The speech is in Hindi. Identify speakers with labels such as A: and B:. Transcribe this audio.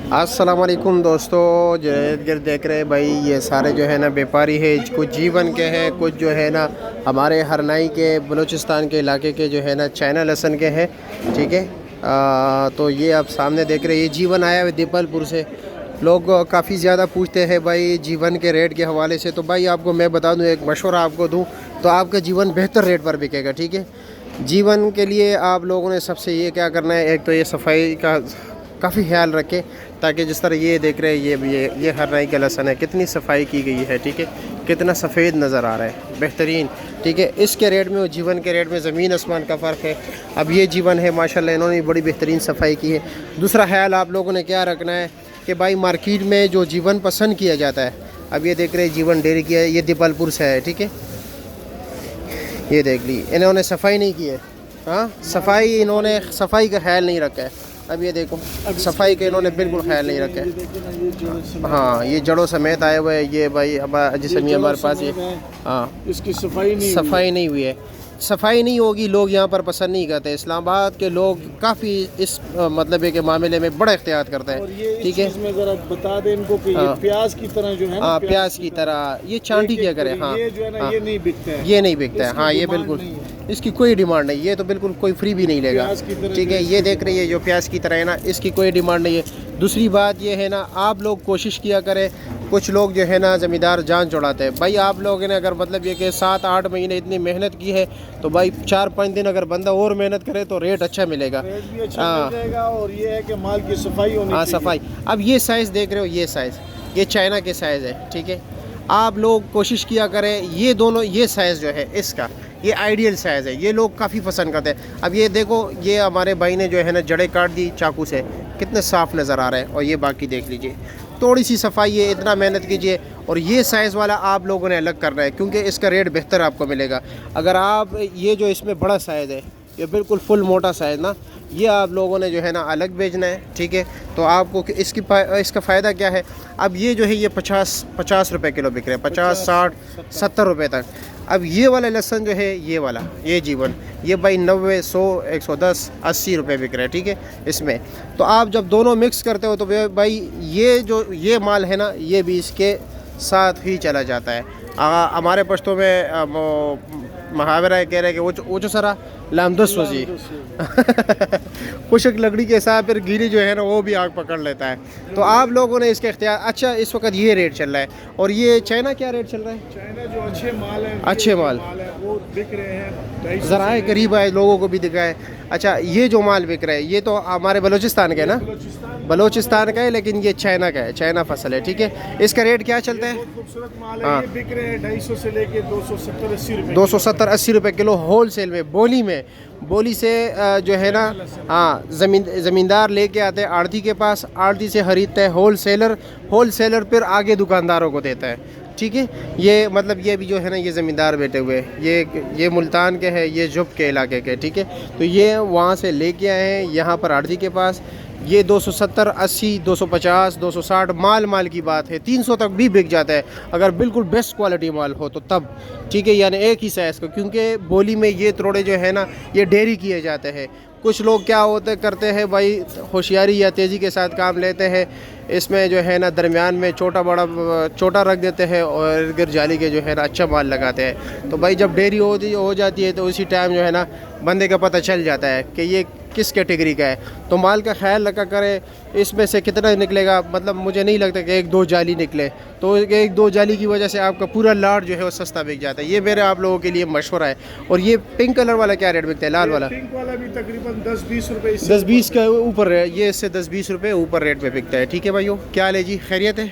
A: अस्सलाम वालेकुम दोस्तों, जो इर्द गिर्द देख रहे हैं भाई, ये सारे जो है ना व्यापारी है। कुछ जीवन के हैं, कुछ जो है ना हमारे हरनाई के बलूचिस्तान के इलाके के जो है ना चाइना लहसन के हैं। ठीक है, तो ये आप सामने देख रहे हैं, ये जीवन आया है दीपलपुर से। लोग काफ़ी ज़्यादा पूछते हैं भाई जीवन के रेट के हवाले से। तो भाई आपको मैं बता दूं, एक मशवरा आपको दूं, तो आपका जीवन बेहतर रेट पर बिकेगा। ठीक है, जीवन के लिए आप लोगों ने सबसे ये क्या करना है, एक तो ये सफाई का काफ़ी ख्याल रखें, ताकि जिस तरह ये देख रहे हैं ये हरनाई का लहसन है, कितनी सफाई की गई है। ठीक है, कितना सफ़ेद नज़र आ रहा है, बेहतरीन। ठीक है, इसके रेट में और जीवन के रेट में ज़मीन आसमान का फ़र्क है। अब ये जीवन है माशाल्लाह, इन्होंने बड़ी बेहतरीन सफाई की है। दूसरा ख्याल आप लोगों ने क्या रखना है कि भाई मार्केट में जो जीवन पसंद किया जाता है, अब ये देख रहे हैं जीवन डेयरी किया है, ये दीपलपुर से है। ठीक है, ये देख ली, इन्होंने सफाई नहीं की है। हाँ, इन्होंने सफाई का ख्याल नहीं रखा है। अब ये देखो, सफाई का इन्होंने बिल्कुल ख्याल नहीं रखा है। हाँ, ये जड़ों समेत आए हुए हैं ये भाई। अब जैसे हमारे पास ये, हाँ,
B: इसकी सफाई
A: नहीं हुई है। सफाई नहीं होगी, लोग यहाँ पर पसंद नहीं करते। इस्लामाबाद के लोग काफ़ी इस मतलब है के मामले में बड़ा एहतियात करते हैं। ठीक है,
B: इसमें ज़रा बता दें इनको कि ये प्याज की तरह जो है ना,
A: प्याज की तरह ये चांदी क्या करे। हाँ,
B: ये जो है ना, ये नहीं बिकता है,
A: ये नहीं बिकता है। हाँ, ये बिल्कुल इसकी कोई डिमांड नहीं, ये तो बिल्कुल कोई फ्री भी नहीं लेगा। ठीक है, ये देख रही है जो प्याज की तरह है ना, इसकी कोई डिमांड नहीं है। दूसरी बात ये है ना, आप लोग कोशिश किया करें, कुछ लोग जो है ना ज़मींदार जान चढ़ाते हैं। भाई आप लोगों ने अगर मतलब ये कि 7-8 महीने इतनी मेहनत की है, तो भाई 4-5 दिन अगर बंदा और मेहनत करे तो रेट अच्छा मिलेगा।
B: और ये है कि माल की सफाई होनी चाहिए।
A: हाँ, सफाई। अब ये साइज़ देख रहे हो, ये साइज़ ये चाइना के साइज़ है। ठीक है, आप लोग कोशिश किया करें, ये दोनों ये साइज़ जो है इसका, ये आइडियल साइज़ है, ये लोग काफ़ी पसंद करते हैं। अब ये देखो, ये हमारे भाई ने जो है ना जड़ें काट दी चाकू से, कितने साफ़ नज़र आ रहे हैं। और ये बाकी देख लीजिए, थोड़ी सी सफाई है, इतना मेहनत कीजिए। और ये साइज़ वाला आप लोगों ने अलग करना है, क्योंकि इसका रेट बेहतर आपको मिलेगा। अगर आप ये जो इसमें बड़ा साइज़ है, ये बिल्कुल फुल मोटा साइज़ ना, ये आप लोगों ने जो है ना अलग बेचना है। ठीक है, तो आपको इसका फ़ायदा क्या है, अब ये जो है ये 50 रुपए किलो बिक रहे हैं, 50, 60, 70 रुपये तक। अब ये वाला लहसन जो है, ये वाला ये जीवन, ये भाई 90, 100, 110, 80 रुपये बिक रहे हैं। ठीक है, इसमें तो आप जब दोनों मिक्स करते हो तो भाई ये माल है ना, ये भी इसके साथ ही चला जाता है। हमारे पश्तो में मुहावरा कह रहे हैं कि ऊँचो सरा लामदस वजी खुशक लकड़ी के साथ फिर गिरी जो है ना वो भी आग पकड़ लेता है। तो आप लोगों ने इसके इख्तियार। अच्छा, इस वक्त ये रेट चल रहा है। और ये चाइना क्या रेट चल रहा है?
B: चाइना जो अच्छे माल है, वो बिक रहे हैं,
A: ज़रा करीब आए लोगों को भी दिखाए। अच्छा, ये जो माल बिक रहा है ये तो हमारे बलूचिस्तान का है ना, बलूचिस्तान का है, लेकिन ये चाइना का है, चाइना फसल है। ठीक है, इसका रेट क्या चलता है?
B: खूबसूरत माल है, ये बिक रहे हैं 250 से लेके 270-80 रुपये,
A: 270-80 रुपये किलो होल सेल में। बोली से जो है ना, हाँ, ज़मींदार लेके आते हैं आड़ती के पास, आड़ती से खरीदता है होल सेलर फिर आगे दुकानदारों को देता है। ठीक है, ये मतलब ये भी जो है ना, ये ज़मींदार बैठे हुए हैं, ये मुल्तान के हैं, ये जुब के इलाके के। ठीक है, तो ये वहाँ से लेके आए हैं यहाँ पर आड़ती के पास। ये 270, 80, 250, 260 माल की बात है, 300 तक भी बिक जाता है अगर बिल्कुल बेस्ट क्वालिटी माल हो तो तब। ठीक है, यानी एक ही साइज़ को, क्योंकि बोली में ये थोड़े जो है ना ये डेयरी किए जाते हैं। कुछ लोग क्या करते हैं भाई, होशियारी या तेज़ी के साथ काम लेते हैं, इसमें जो है ना दरमियान में छोटा रख देते हैं और इर्द जाली के जो है ना अच्छा माल लगाते हैं। तो भाई जब डेयरी हो जाती है तो उसी टाइम जो है ना बंदे का पता चल जाता है कि ये किस कैटेगरी का है। तो माल का ख्याल रखा करें, इसमें से कितना निकलेगा। मतलब मुझे नहीं लगता कि 1-2 जाली निकले, तो 1-2 जाली की वजह से आपका पूरा लाट जो है वो सस्ता बिक जाता है। ये मेरे आप लोगों के लिए मशवरा है। और ये पिंक कलर वाला क्या रेट बिकता है? लाल वाला
B: पिंक वाला भी तकरीबन 10-20 रुपये,
A: 10-20 का ऊपर है, ये इससे 10-20 रुपये ऊपर रेट में बिकता है। ठीक है भाइयों, क्या हाल है जी? खैरियत है?